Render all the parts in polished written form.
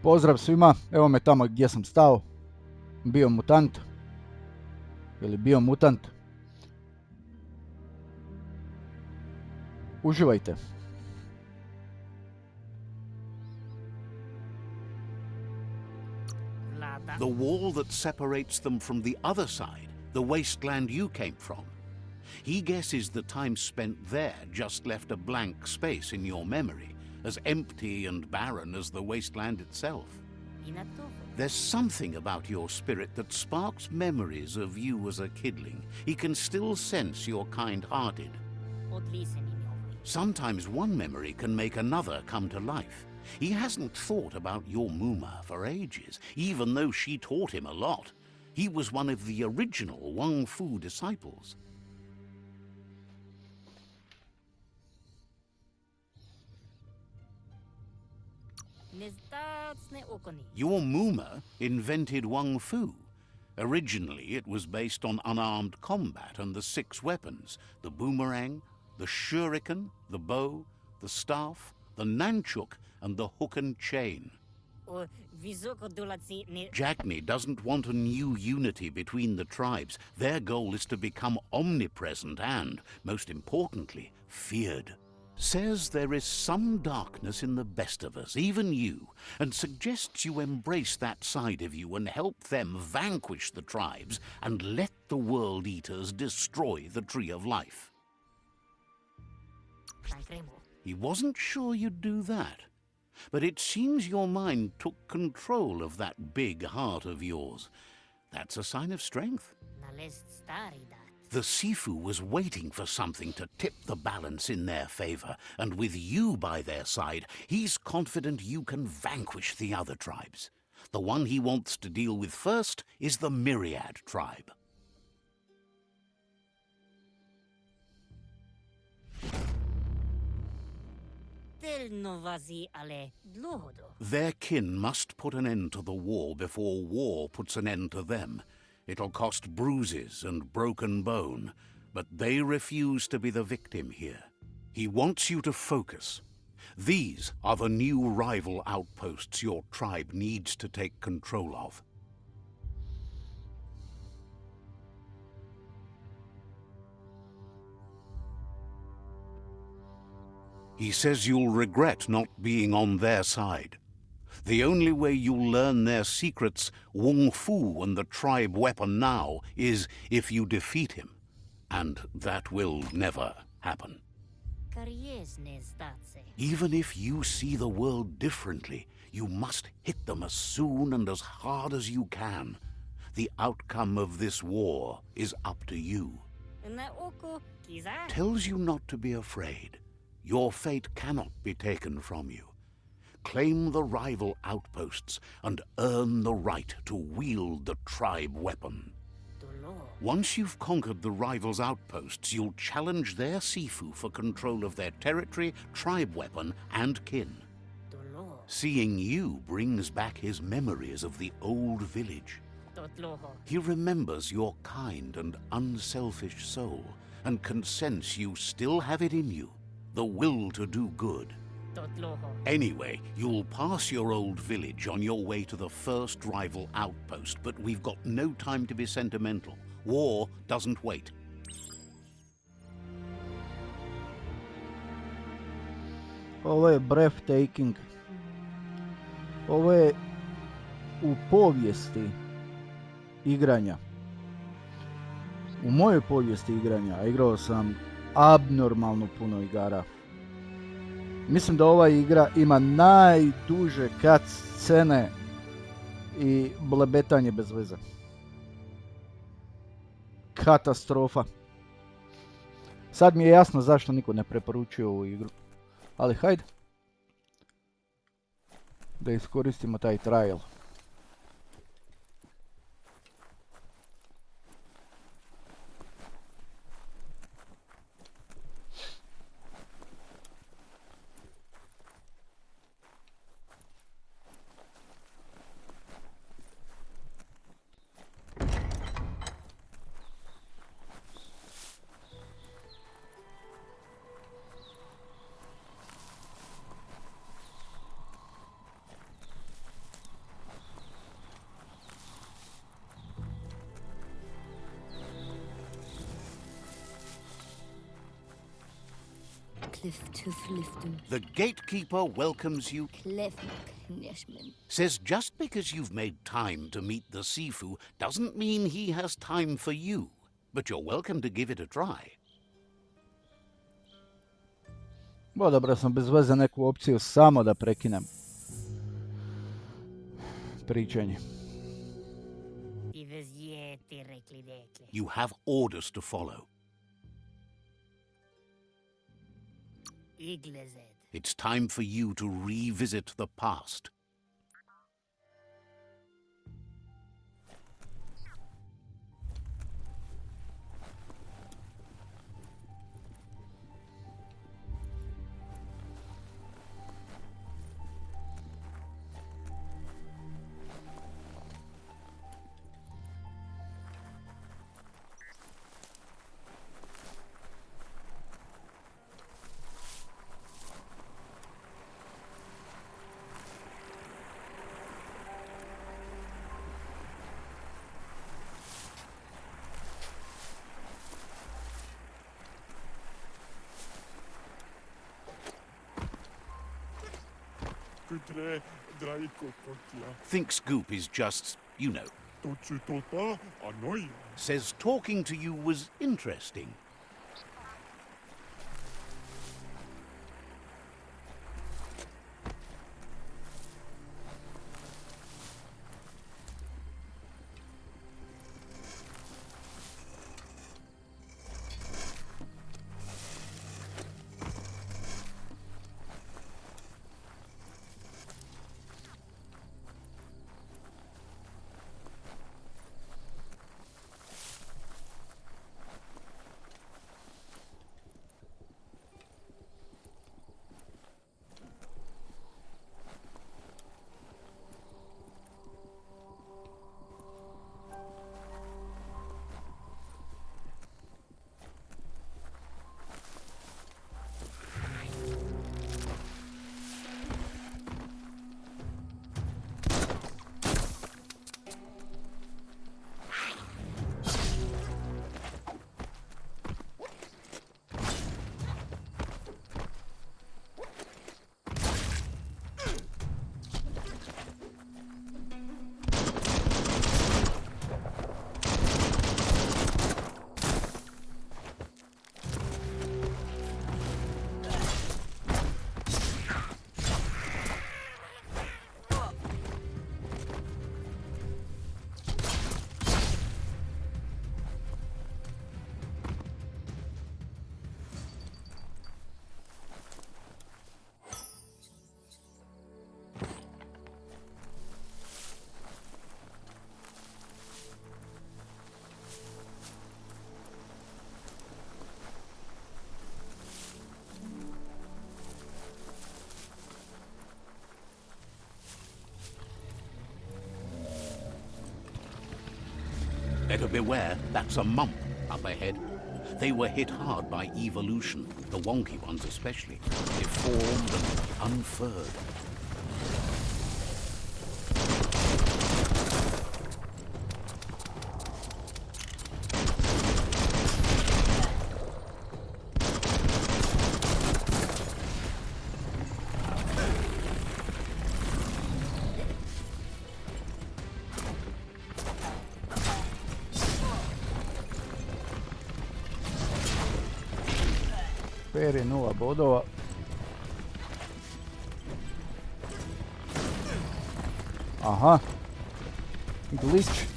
Pozdrav svima, evo me tamo gdje sam stao, BIOMUTANT ili BIOMUTANT. Uživajte. The wall that separates them from the other side, the wasteland you came from. He guesses the time spent there just left a blank space in your memory, as empty and barren as the wasteland itself. There's something about your spirit that sparks memories of you as a kidling. He can still sense you're kind-hearted. Sometimes one memory can make another come to life. He hasn't thought about your Muma for ages, even though she taught him a lot. He was one of the original Wang Fu disciples. Your Muma invented Wang Fu. Originally, it was based on unarmed combat and the 6 weapons: the boomerang, the shuriken, the bow, the staff, the nunchuk, and the hook and chain. Jagni doesn't want a new unity between the tribes. Their goal is to become omnipresent and, most importantly, feared. Says there is some darkness in the best of us, even you, and suggests you embrace that side of you and help them vanquish the tribes and let the World Eaters destroy the Tree of Life. He wasn't sure you'd do that, but it seems your mind took control of that big heart of yours. That's a sign of strength. The Sifu was waiting for something to tip the balance in their favor, and with you by their side, he's confident you can vanquish the other tribes. The one he wants to deal with first is the Myriad tribe. Their kin must put an end to the war before war puts an end to them. It'll cost bruises and broken bone, but they refuse to be the victim here. He wants you to focus. These are the new rival outposts your tribe needs to take control of. He says you'll regret not being on their side. The only way you'll learn their secrets, Wang Fu and the tribe weapon now, is if you defeat him. And that will never happen. Even if you see the world differently, you must hit them as soon and as hard as you can. The outcome of this war is up to you. Tells you not to be afraid. Your fate cannot be taken from you. Claim the rival outposts and earn the right to wield the tribe weapon. Once you've conquered the rivals' outposts, you'll challenge their Sifu for control of their territory, tribe weapon, and kin. Seeing you brings back his memories of the old village. He remembers your kind and unselfish soul, and can sense you still have it in you, the will to do good. Anyway, you'll pass your old village on your way to the first rival outpost, but we've got no time to be sentimental. War doesn't wait. Ovo je breathtaking. Ovo je u povijesti igranja. U mojoj povijesti igranja, a igrao sam abnormalno puno igara. Mislim da ova igra ima najduže cut scene i blebetanje bez veze. Katastrofa. Sad mi je jasno zašto niko ne preporučuje ovu igru. Ali hajde. Da iskoristimo taj trial. The gatekeeper welcomes you, says just because you've made time to meet the Sifu doesn't mean he has time for you. But you're welcome to give it a try. Odabrao sam bez veze neku opciju samo da prekinem pričanje. You have orders to follow. It's time for you to revisit the past. Thinks Goop is just, you know. Says talking to you was interesting. Better beware, that's a mump up ahead. They were hit hard by evolution, the wonky ones especially, deformed and unfurred. Peri 0 bodova. Aha. Glitch.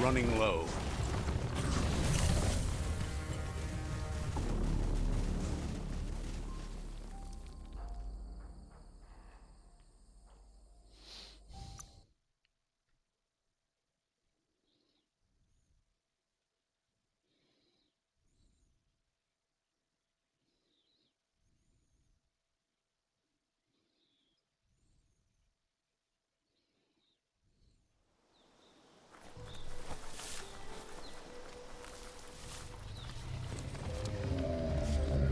Running low.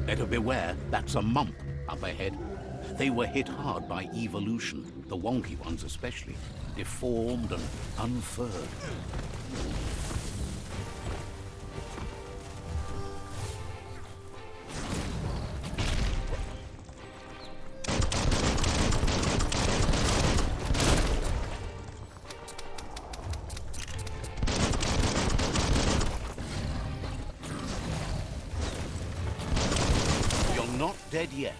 Better beware, that's a mump up ahead. They were hit hard by evolution, the wonky ones especially, deformed and unfurred. You're not dead yet.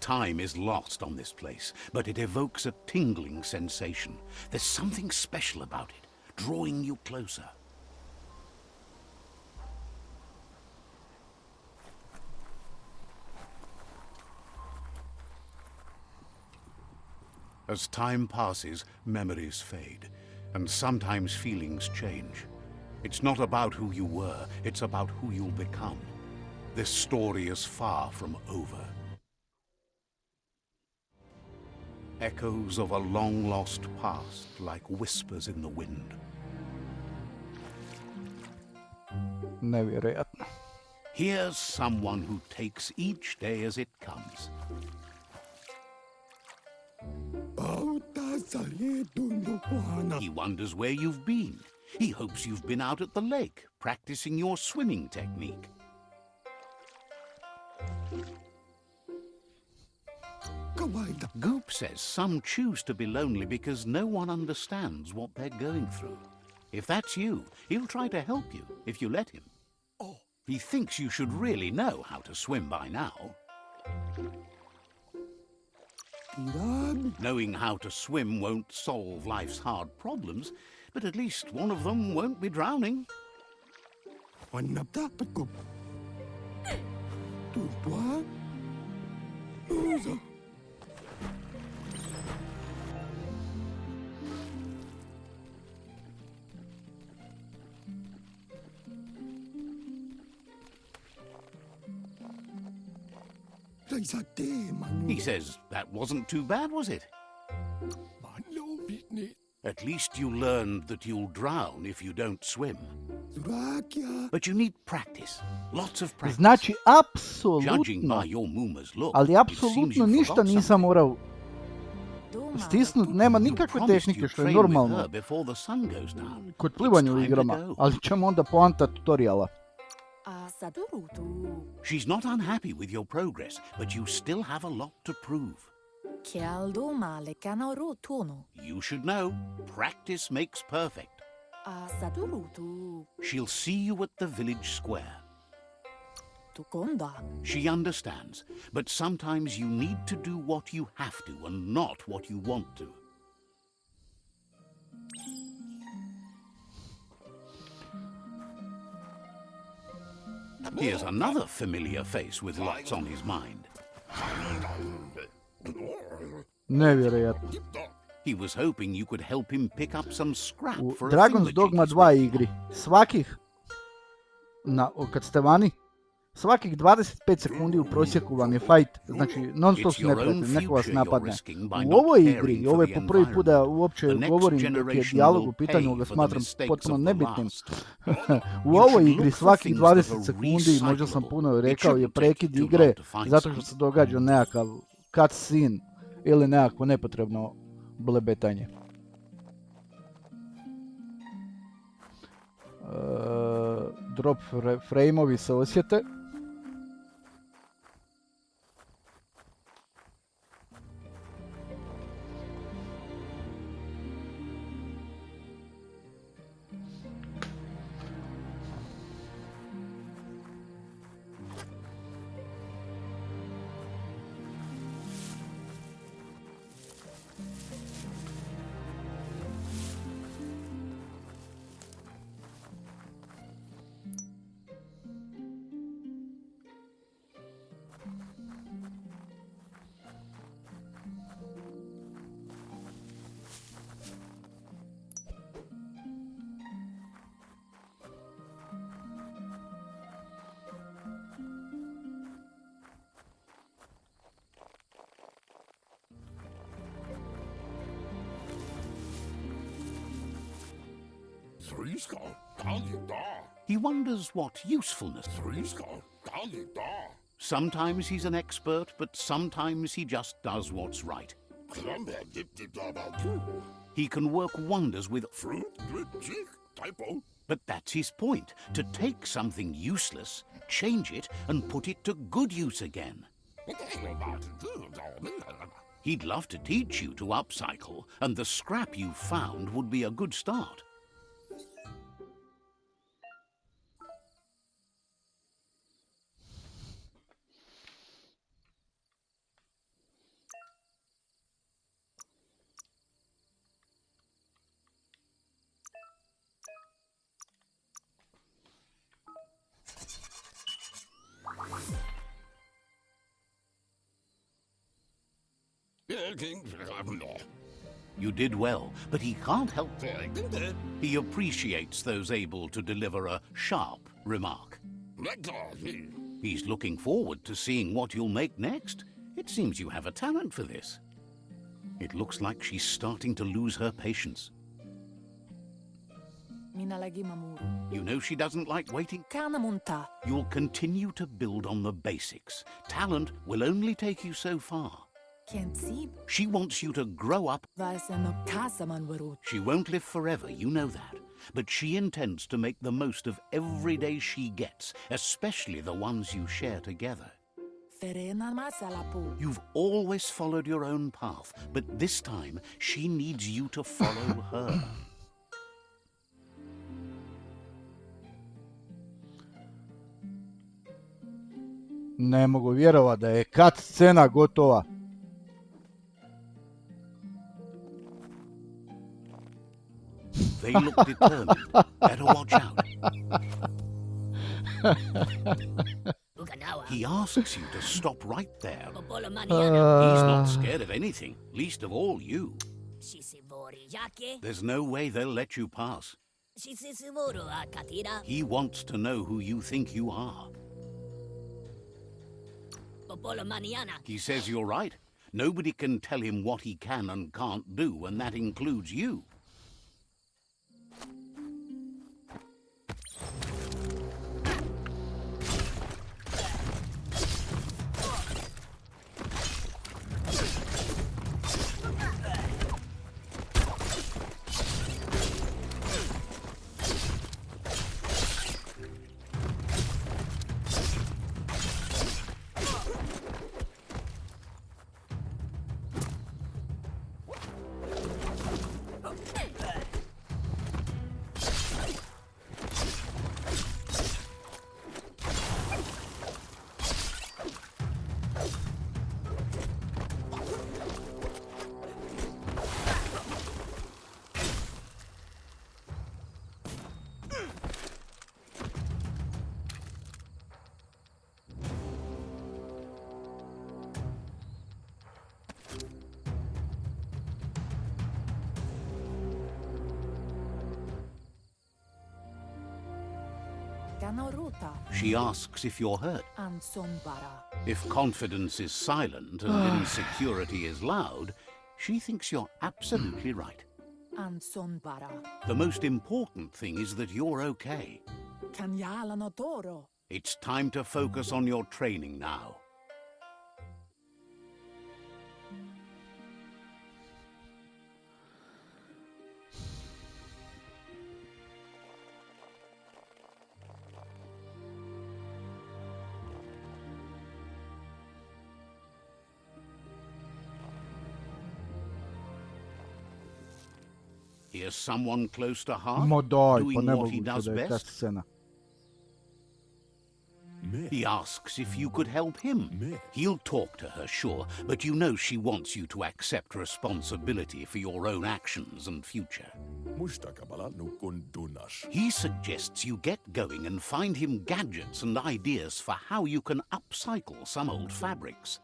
Time is lost on this place, but it evokes a tingling sensation. There's something special about it, drawing you closer. As time passes, memories fade, and sometimes feelings change. It's not about who you were, it's about who you'll become. This story is far from over. Echoes of a long-lost past, like whispers in the wind. Nevjerojatno. Here's someone who takes each day as it comes. He wonders where you've been. He hopes you've been out at the lake, practicing your swimming technique. Goop says some choose to be lonely because no one understands what they're going through. If that's you, he'll try to help you if you let him. He thinks you should really know how to swim by now. Knowing how to swim won't solve life's hard problems, but at least one of them won't be drowning. He says that wasn't too bad, was it? At least you learned that you'll drown if you don't swim. But you need practice. Lots of practice. Znači, Judging by apsolutno, your Muma's look, ali it seems apsolutno you ništa forgot nisam something. morao stisnut, nema You nikakve promised tehnike, you'd što je train with normalno her before the sun goes down. kod It's plivanja u time to igrama, go. ali čemu onda poanta tutoriala? She's not unhappy with your progress, but you still have a lot to prove. Kialdo male kanaro tono. You should know, practice makes perfect. Saturutu She'll see you at the village square. tukonda. She understands, but sometimes you need to do what you have to and not what you want to. Here's another familiar face with lots on his mind. Nevjerojatno. He was hoping you could help him pick up some scrap U for a Dragon's thingamajig Dogma he's 2 working igri, on. svakih, kad ste vani, svakih 25 sekundi u prosjeku vam je fight, znači non stop It's su your own neprijatelji, neko vas future you're napadne. risking by U not ovoj caring igri, for ovo je the po prvi put da environment. uopće The next govorim dok je generation dijalog will u pitanju, pay ga for the smatram mistakes potpuno of the nebitnim. last. U You ovoj should igri look for svakih things that 20 are sekundi, možda sam recyclable. puno It rekao, je shouldn't take prekid you too igre long to find zato što some. se događa nekakav cutscene ili nekakvo nepotrebno blebetanje. Drop frame-ovi se osjete. He wonders what usefulness. Sometimes he's an expert, but sometimes he just does what's right. He can work wonders with fruit. But that's his point, to take something useless, change it, and put it to good use again. He'd love to teach you to upcycle, and the scrap you found would be a good start. You did well, but he can't help it. He appreciates those able to deliver a sharp remark. He's looking forward to seeing what you'll make next. It seems you have a talent for this. It looks like she's starting to lose her patience. Minalagi mamuru. You know she doesn't like waiting. Kanamunta. You'll continue to build on the basics. Talent will only take you so far. Can't see. She wants you to grow up. Vasano kasaman waru. She won't live forever, you know that. But she intends to make the most of every day she gets, especially the ones you share together. Ferena masalapu. You've always followed your own path, but this time she needs you to follow her. Ne mogu vjerovat da je cut scena gotova. They look determined. Better watch out. He asks you to stop right there. He's not scared of anything, least of all you. There's no way they'll let you pass. He wants to know who you think you are. He says you're right. Nobody can tell him what he can and can't do, and that includes you. Ganoruta. She asks if you're hurt. Ansonbara. If confidence is silent and insecurity is loud, she thinks you're absolutely right. Ansonbara. The most important thing is that you're okay. Kanyala no toro. It's time to focus on your training now. Here's someone close to heart, Ma daj, pa doing what he nemoguće does da je best. cutscena. He asks if you could help him. He'll talk to her, sure, but you know she wants you to accept responsibility for your own actions and future. He suggests you get going and find him gadgets and ideas for how you can upcycle some old fabrics.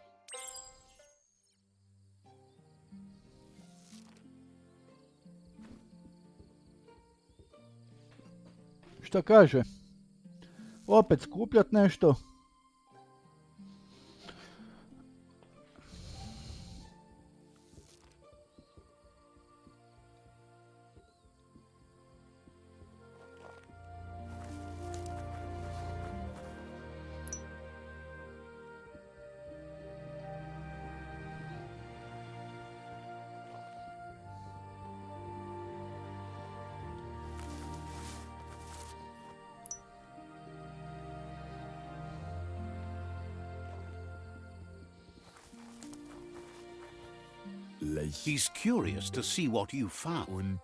Šta kaže? Opet skupljat nešto. He's curious to see what you found.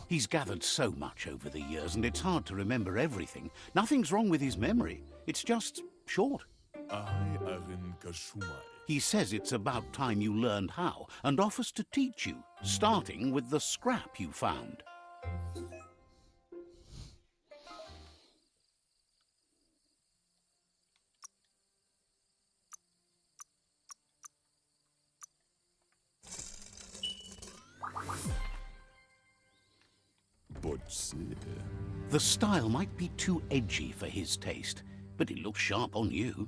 He's gathered so much over the years, and it's hard to remember everything. Nothing's wrong with his memory. It's just short. He says it's about time you learned how, and offers to teach you, starting with the scrap you found. The style might be too edgy for his taste, but it looks sharp on you.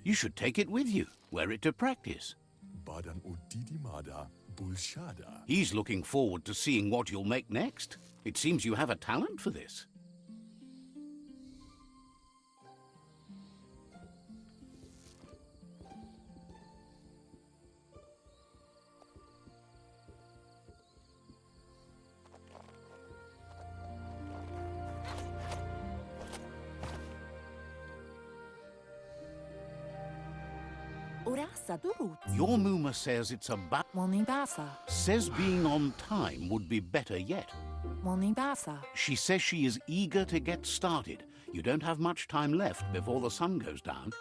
You should take it with you, wear it to practice. He's looking forward to seeing what you'll make next. It seems you have a talent for this. Urasa durut. Your Muma says it's about... Monibasa. Says being on time would be better yet. Monibasa. She says she is eager to get started. You don't have much time left before the sun goes down.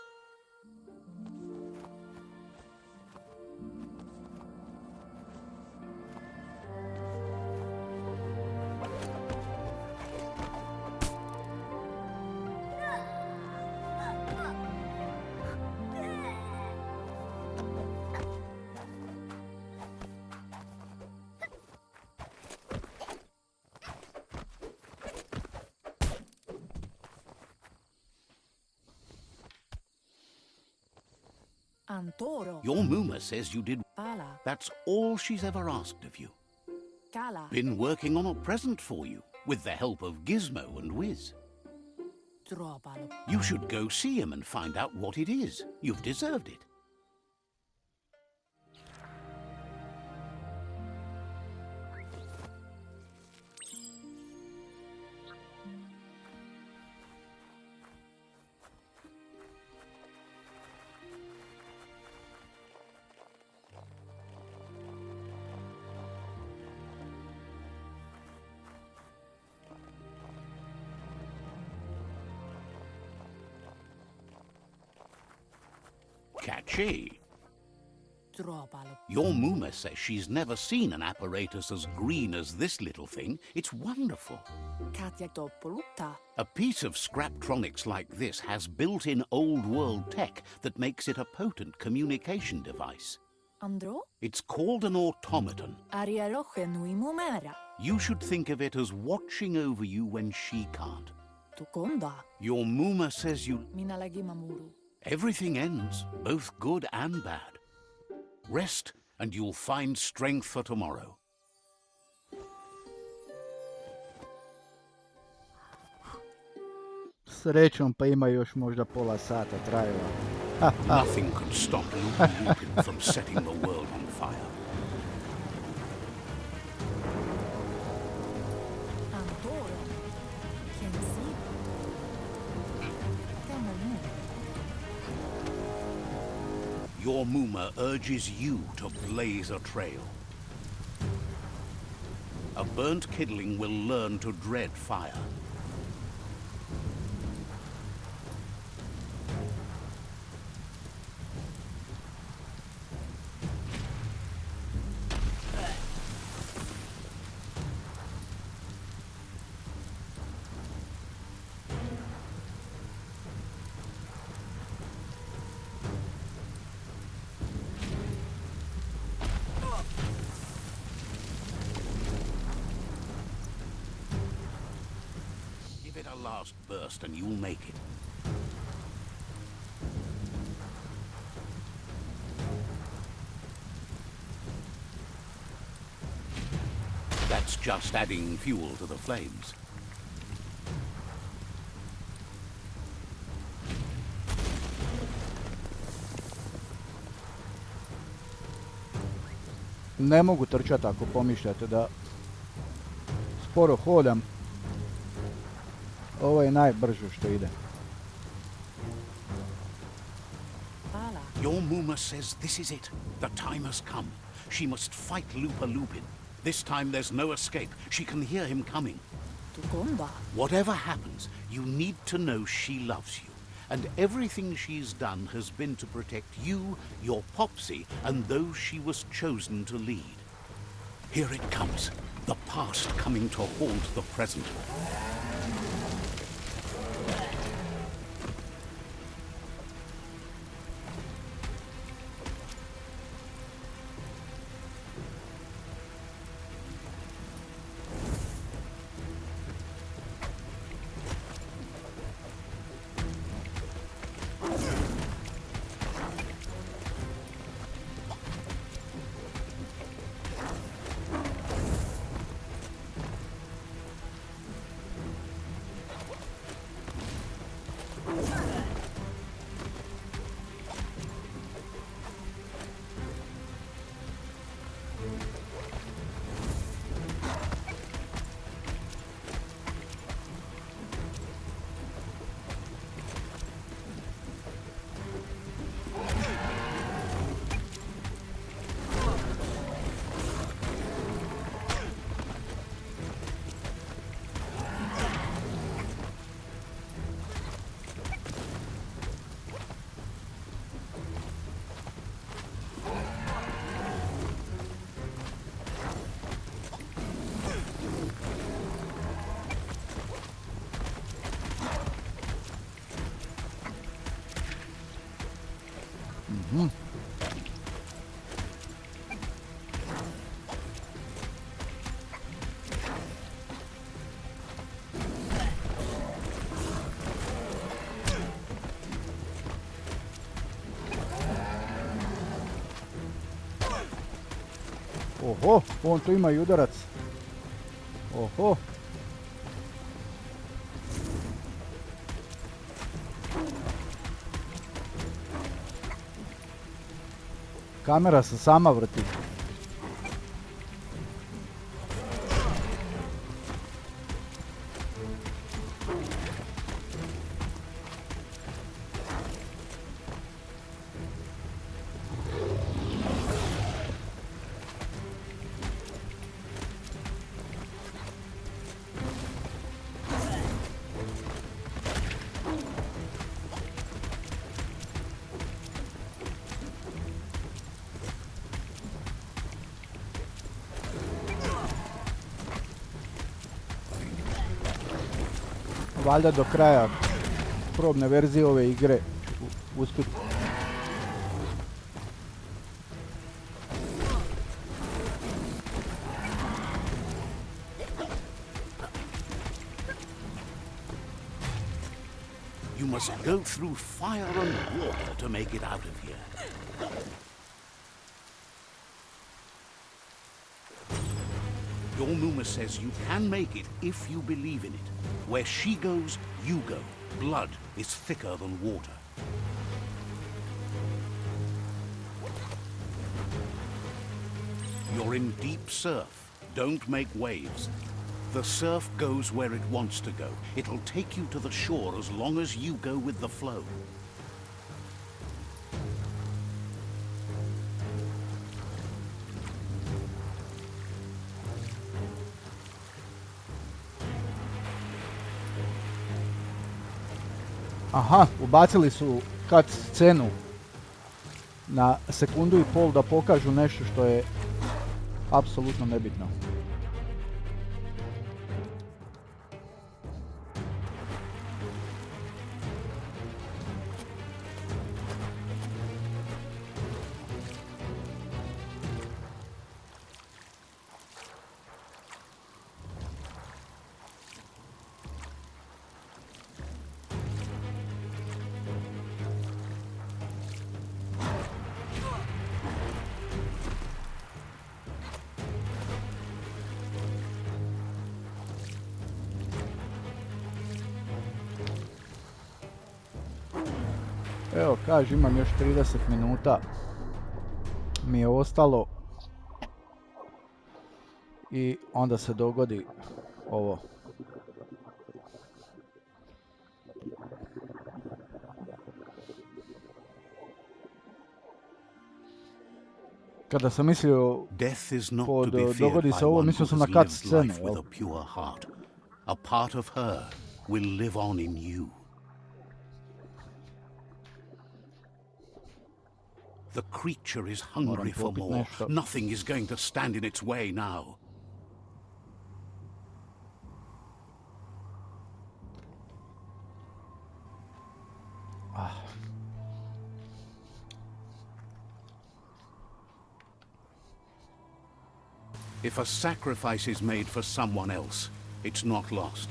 Antoro. Your Muma says you did... Pala. That's all she's ever asked of you. Kala. Been working on a present for you, with the help of Gizmo and Wiz. Tropalo. You should go see him and find out what it is. You've deserved it. Catchy. Tropalo. Your Muma says she's never seen an apparatus as green as this little thing. It's wonderful. Katja Topoluta. A piece of Scraptronics like this has built-in old-world tech that makes it a potent communication device. Andro. It's called an automaton. Aria roche nui mumera. You should think of it as watching over you when she can't. Tukonda. Your Muma says you... Minä lagi mamuru. Everything ends, both good and bad. Rest, and you'll find strength for tomorrow. Srećom pa ima još možda pola sata trajeva. Nothing can stop Lupin Lupin from setting the world on fire. Antoro. Kensi. Temonu. Your Muma urges you to blaze a trail. A burnt kidling will learn to dread fire. Give it a last burst and you'll make it. That's just adding fuel to the flames. Ne mogu trčati ako pomišljate da sporo hodam. Ovo je najbrže što ide. Pala. Your Muma says this is it. The time has come. She must fight Lupa Lupin. This time there's no escape. She can hear him coming. Tukonda. Whatever happens, you need to know she loves you. And everything she's done has been to protect you, your Popsy, and those she was chosen to lead. Here it comes. The past coming to haunt the present. Oho, on tu ima i udarac. Oho. Kamera se sama vrti. Valjda do kraja probne verzije ove igre ću uspjeti. You must go through fire and water to make it out of here. Your Muma says you can make it if you believe in it. Where she goes, you go. Blood is thicker than water. You're in deep surf. Don't make waves. The surf goes where it wants to go. It'll take you to the shore as long as you go with the flow. Aha, ubacili su cut scenu na sekundu i pol da pokažu nešto što je apsolutno nebitno. Evo, kaže, imam još 30 minuta mi je ostalo i onda se dogodi ovo. Kada sam mislio pod dogodi se ovo, mislio sam na cut scene. A part of her will live on in you. The creature is hungry for more. Nothing is going to stand in its way now. If a sacrifice is made for someone else, it's not lost,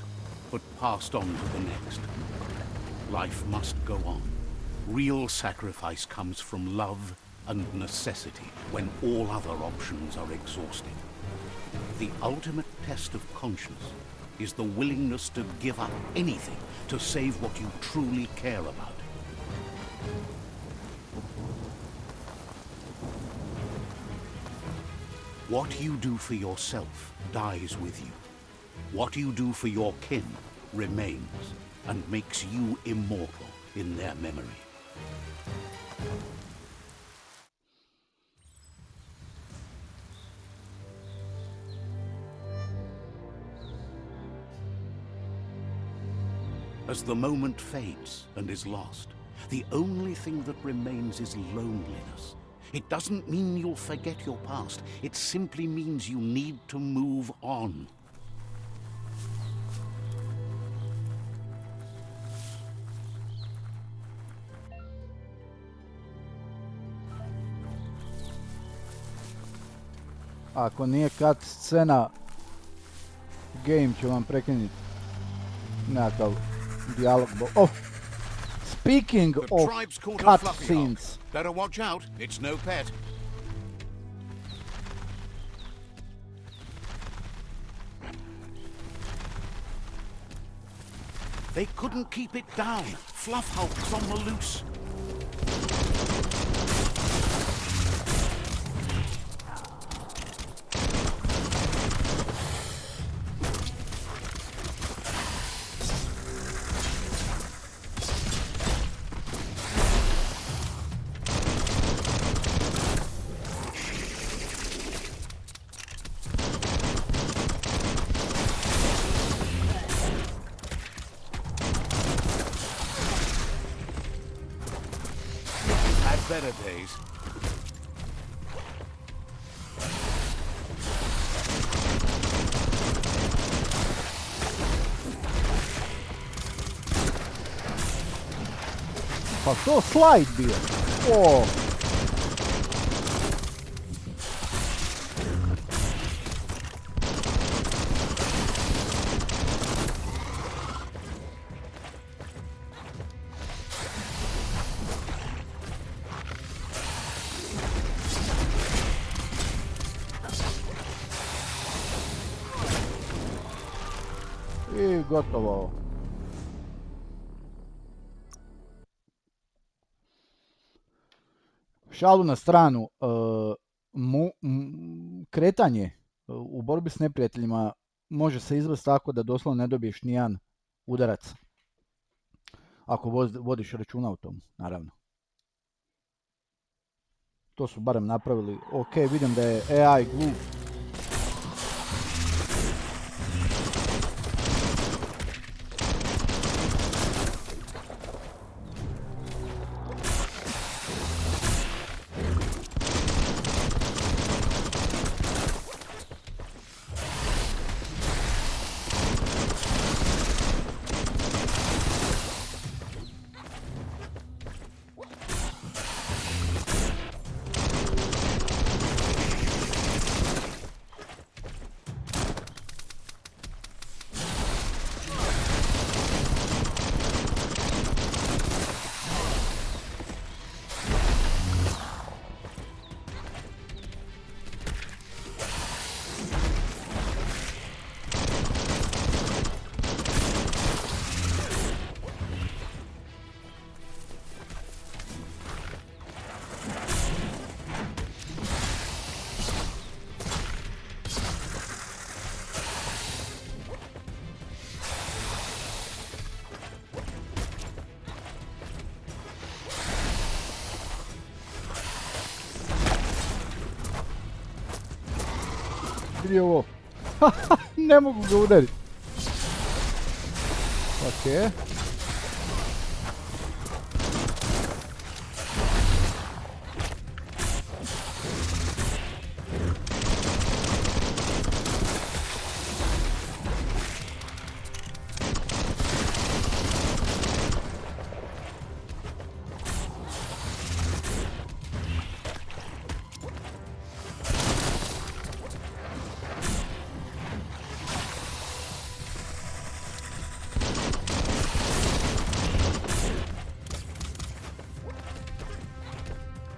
but passed on to the next. Life must go on. Real sacrifice comes from love and necessity when all other options are exhausted. The ultimate test of conscience is the willingness to give up anything to save what you truly care about. What you do for yourself dies with you. What you do for your kin remains and makes you immortal in their memory. As the moment fades and is lost, the only thing that remains is loneliness. It doesn't mean you'll forget your past. It simply means you need to move on. Ako nije cut scena, game ću vam prekinuti. Nekakav dijalog. Oh! Speaking of cut scenes. Better watch out, it's no pet. They couldn't keep it down. Fluff Hulk's on the loose. Better days. Pa to slide bio. O. I gotovo. Šalu na stranu, kretanje u borbi s neprijateljima može se izvesti tako da doslovno ne dobiješ nijedan udarac. Ako vodiš računa o tom, naravno. To su barem napravili. Ok, vidim da je AI glup. Vidi ovo. Ne mogu ga udariti. Ok.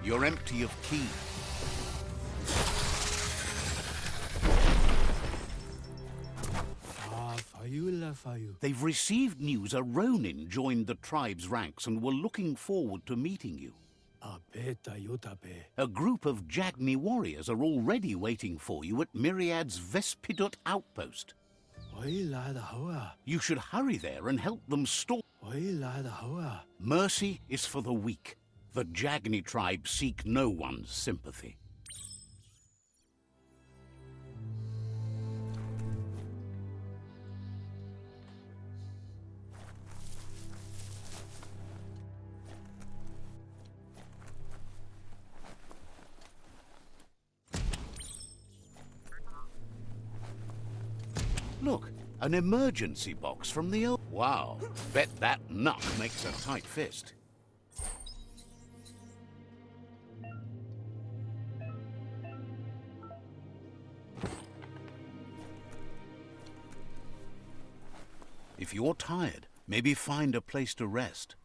You're empty of ki. They've received news a Ronin joined the tribe's ranks and were looking forward to meeting you. A group of Jagni warriors are already waiting for you at Myriad's Vespidut outpost. You should hurry there and help them storm. Mercy is for the weak. The Jagni tribe seek no one's sympathy. Look, an emergency box from the old... Wow, bet that nut makes a tight fist. If you're tired, maybe find a place to rest.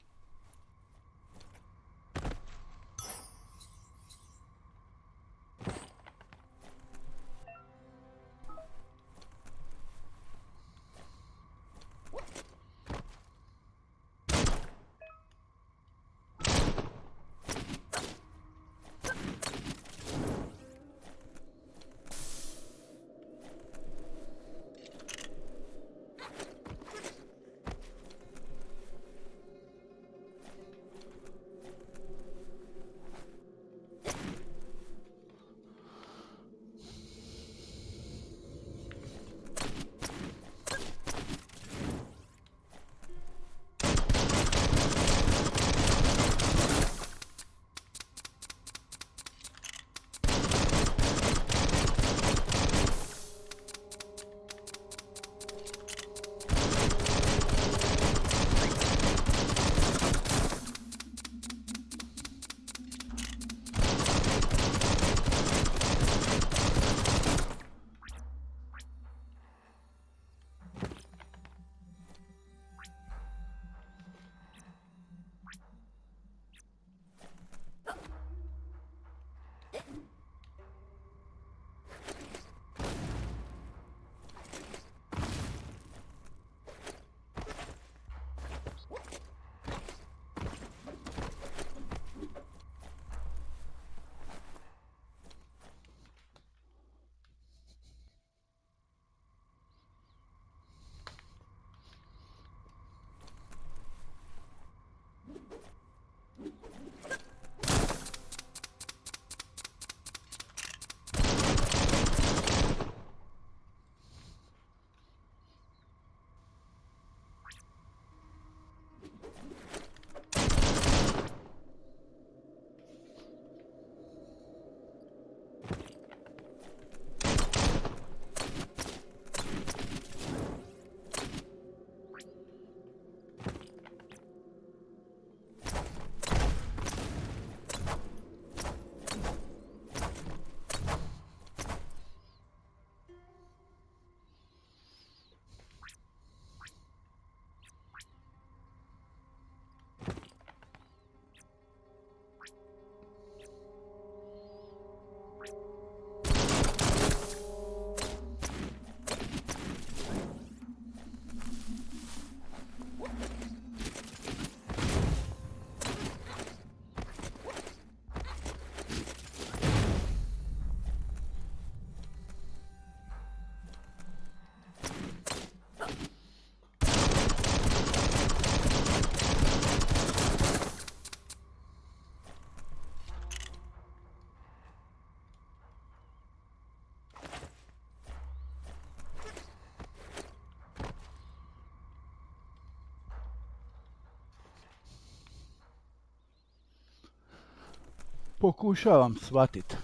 Pokušavam shvatit.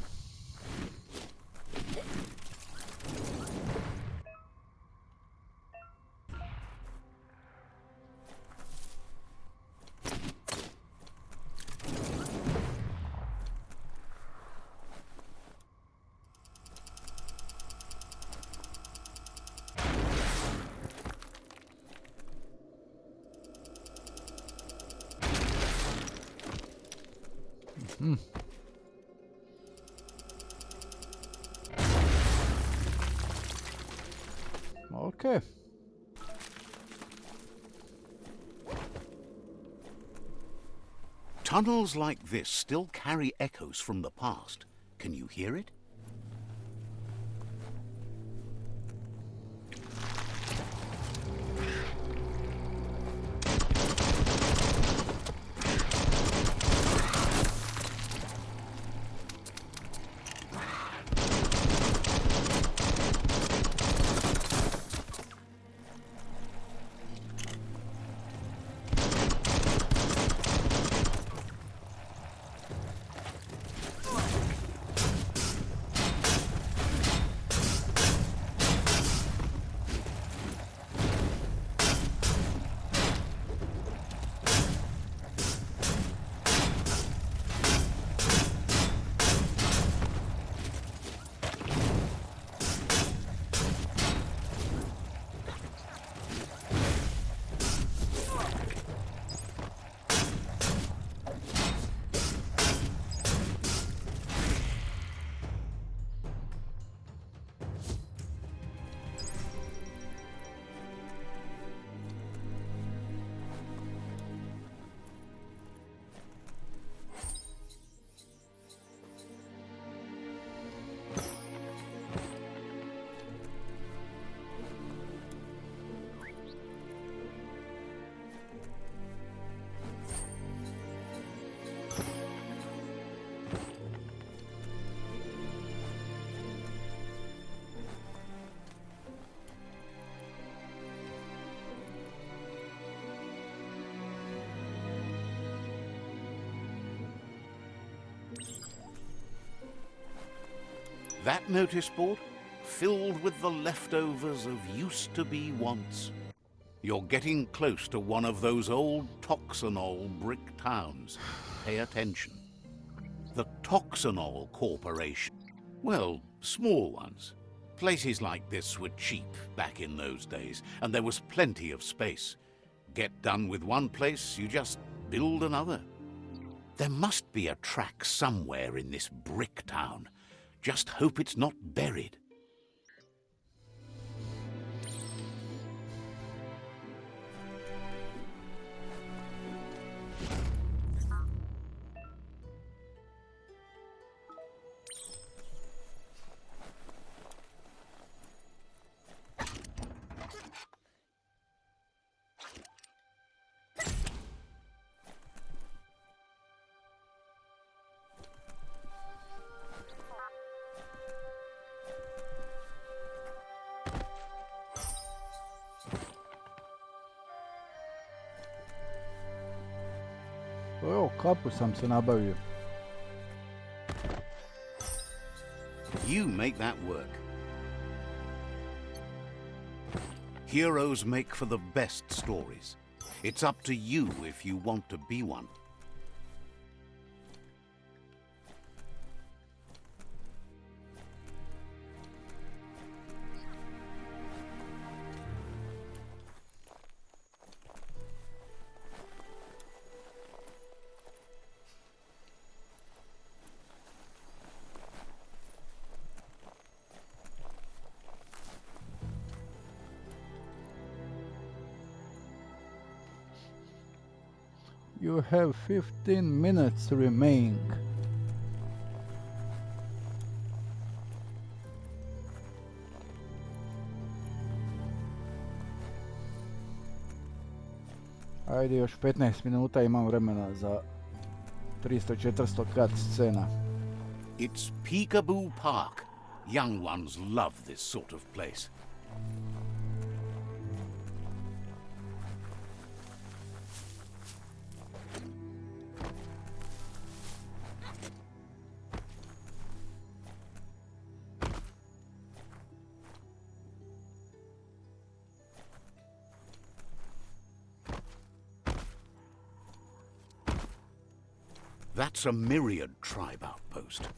Ok. Tunnels like this still carry echoes from the past. Can you hear it? That notice board? Filled with the leftovers of used-to-be wants. You're getting close to one of those old Toxanol brick towns. Pay attention. The Toxanol Corporation. Well, small ones. Places like this were cheap back in those days, and there was plenty of space. Get done with one place, you just build another. There must be a track somewhere in this brick town. Just hope it's not buried. Evo, kapu sam se nabavio. You make that work. Heroes make for the best stories. It's up to you if you want to be one. You have 15 minutes remaining. Ajde, još 15 minuta imam vremena za 300-400 cut scena. It's Peekaboo Park. Young ones love this sort of place. That's a myriad tribe outpost.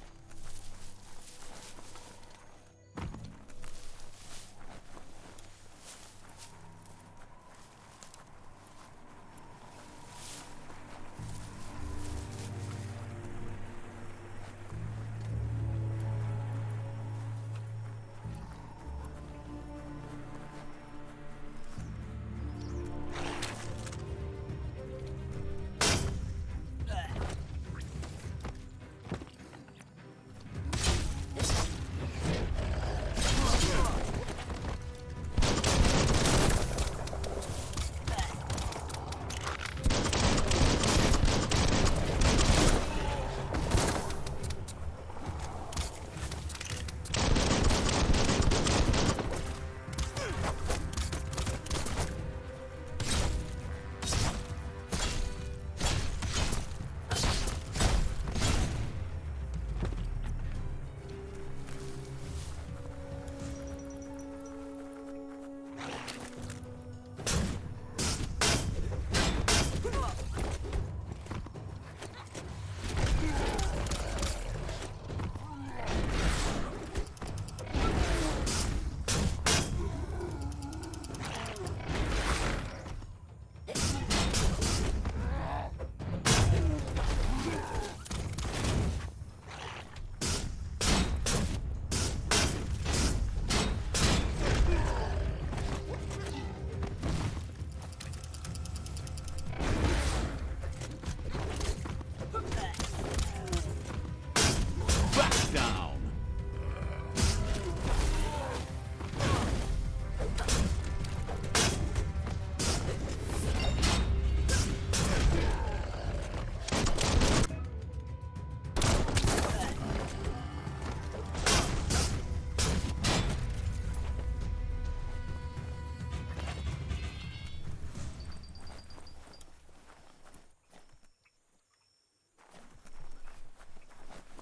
Back down!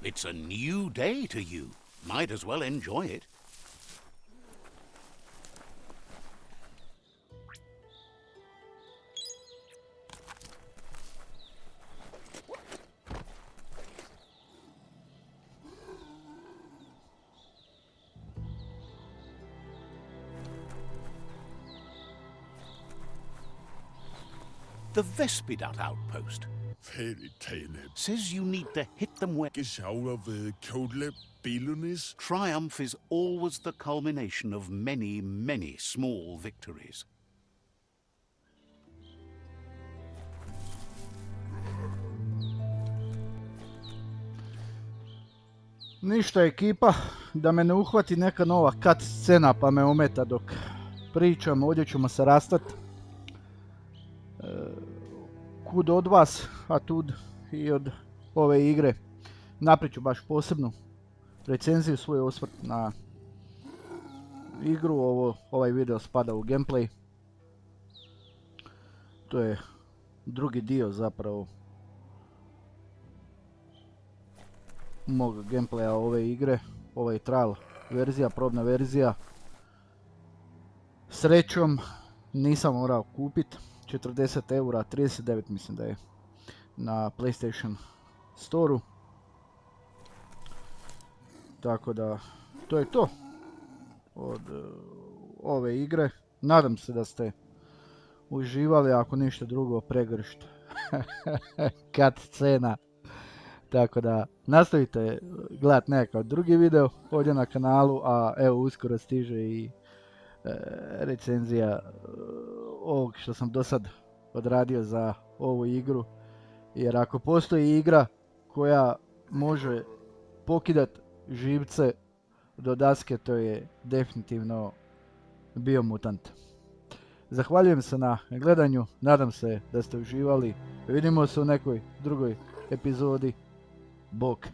It's a new day to you. Might as well enjoy it. The Vespidat outpost Fairy tale. says you need to hit them where Geschaut Kodle Belunis. triumph is always the culmination of many, many small victories. Ništa ekipa, da me ne uhvati neka nova cut scena pa me ometa dok pričam, ovdje ćemo se rastat. Kud od vas, a tud i od ove igre. Naprijed ću baš posebnu recenziju, svoj osvrt na igru. Ovaj video spada u gameplay. To je drugi dio zapravo mog gameplaya ove igre. Ovo je trial verzija, probna verzija. Srećom nisam morao kupit. 40 eura, 39 mislim da je na PlayStation Store-u. Tako da, to je to od ove igre. Nadam se da ste uživali, ako ništa drugo pregršt cut scena. Tako da, nastavite gledat nekakav drugi video ovdje na kanalu, a evo uskoro stiže i recenzija ovog što sam do sad odradio za ovu igru. Jer ako postoji igra koja može pokidat živce do daske, to je definitivno BIOMUTANT. Zahvaljujem se na gledanju, nadam se da ste uživali. Vidimo se u nekoj drugoj epizodi. Bok.